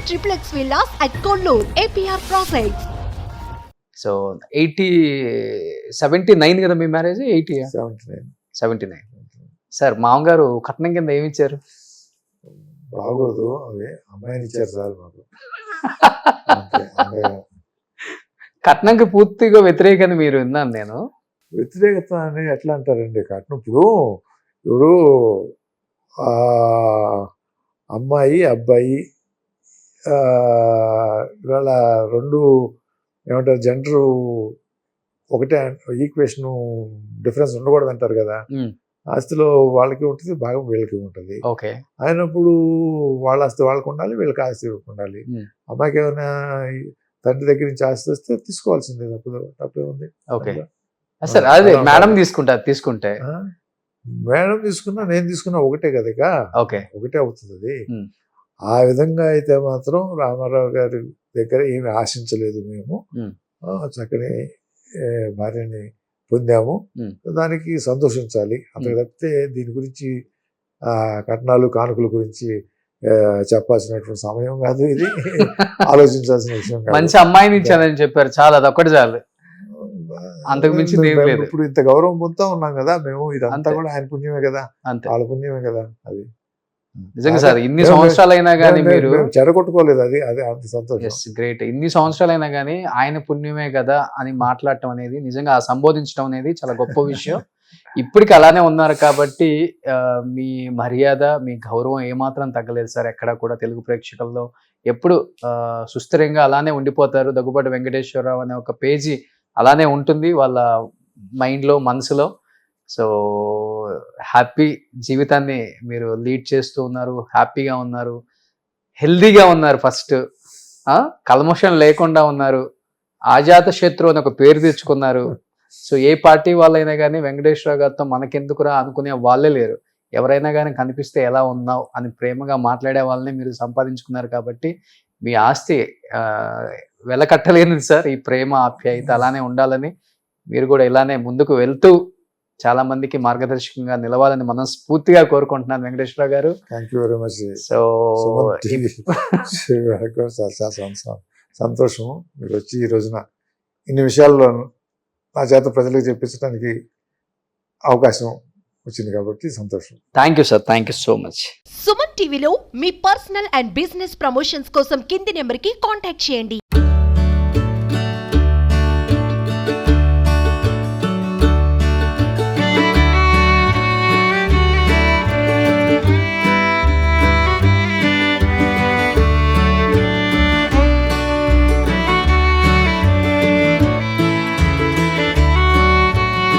triplex villas at Kollur, APR Projects. So 79 కదా మీ marriage? 80 79. 79. Sir మామగారు కట్నం కింద ఏమి ఇచ్చారు? బాగోదు అవి, అమ్మాయిని ఇచ్చారు సార్ మాకు. అంతే, కట్నంకి పూర్తిగా వ్యతిరేకని మీరు విన్నాను నేను. వ్యతిరేకత అని ఎట్లా అంటారండి? కట్నం ఇప్పుడు అమ్మాయి అబ్బాయి ఇవాళ రెండు ఏమంటారు, జెండరు ఒకటే, ఈక్వేషన్ డిఫరెన్స్ ఉండకూడదు అంటారు కదా. ఆస్తిలో వాళ్ళకి ఉంటుంది, భాగం వీళ్ళకి ఉంటుంది. ఓకే. అయినప్పుడు వాళ్ళ ఆస్తి వాళ్ళకి ఉండాలి, వీళ్ళకి ఆస్తి వీళ్ళకి ఉండాలి. అమ్మాయికి ఏమైనా తండ్రి దగ్గర నుంచి ఆస్తి వస్తే తీసుకోవాల్సిందే, తప్పే ఉంది. ఓకే సార్, అదే మేడం తీసుకుంటే మేడం తీసుకున్నా నేను తీసుకున్నా ఒకటే కదా, ఇక ఓకే ఒకటే అవుతుంది అది. ఆ విధంగా అయితే మాత్రం రామారావు గారి దగ్గర ఏమి ఆశించలేదు మేము. చక్కని భార్యని పొందాము, దానికి సంతోషించాలి. అంతకు తప్పితే దీని గురించి కట్నాలు కానుకల గురించి చెప్పాల్సినటువంటి సమయం కాదు ఇది, ఆలోచించాల్సిన విషయం కాదు. మంచి అమ్మాయిని ఇచ్చానని చెప్పారు, చాలా అదొక్కటి చాలు, అంతకు మించి ఇప్పుడు ఇంత గౌరవం పొందుతా ఉన్నాం కదా మేము, ఇదంతా కూడా ఆయన పుణ్యమే కదా, వాళ్ళ పుణ్యమే కదా. అది నిజంగా సార్, ఇన్ని సంవత్సరాలైనా కానీ మీరు చెడగొట్టుకోలేదు, అది అదే అంత సంతోషం. గ్రేట్. ఇన్ని సంవత్సరాలైనా కానీ ఆయన పుణ్యమే కదా అని మాట్లాడటం అనేది, నిజంగా సంబోధించడం అనేది చాలా గొప్ప విషయం. ఇప్పటికి అలానే ఉన్నారు కాబట్టి మీ మర్యాద, మీ గౌరవం ఏమాత్రం తగ్గలేదు సార్. ఎక్కడ కూడా తెలుగు ప్రేక్షకుల్లో ఎప్పుడు సుస్థిరంగా అలానే ఉండిపోతారు. దగ్గుబాటి వెంకటేశ్వరరావు అనే ఒక పేజీ అలానే ఉంటుంది వాళ్ళ మైండ్లో, మనసులో. సో హ్యాపీ జీవితాన్ని మీరు లీడ్ చేస్తూ ఉన్నారు, హ్యాపీగా ఉన్నారు, హెల్దీగా ఉన్నారు. ఫస్ట్ కల్మషం లేకుండా ఉన్నారు, ఆజాత శత్రు అని ఒక పేరు తెచ్చుకున్నారు. సో ఏ పార్టీ వాళ్ళైనా కానీ వెంకటేశ్వర గారితో మనకెందుకురా అనుకునే వాళ్ళే లేరు. ఎవరైనా కానీ కనిపిస్తే ఎలా ఉన్నావు అని ప్రేమగా మాట్లాడే వాళ్ళని మీరు సంపాదించుకున్నారు. కాబట్టి మీ ఆస్తి వెలకట్టలేనిది సార్. ఈ ప్రేమ, ఆప్యాయత అలానే ఉండాలని, మీరు కూడా ఇలానే ముందుకు వెళ్తూ చాలా మందికి మార్గదర్శకంగా నిలవాలని మనస్ఫూర్తిగా కోరుకుంటున్నాను వెంకటేశ్వర గారు. Thank you very much. So సంతోషం మీరు వచ్చి ఈ రోజున ఇన్ని విషయాల్లో నా చేత ప్రజలకు చెప్పించడానికి అవకాశం వచ్చింది కాబట్టి సంతోషం. Thank you sir, thank you so much. Suman టీవీలో మీ పర్సనల్ అండ్ బిజినెస్ ప్రమోషన్స్ కోసం కింది నెంబర్కి కాంటాక్ట్ చేయండి.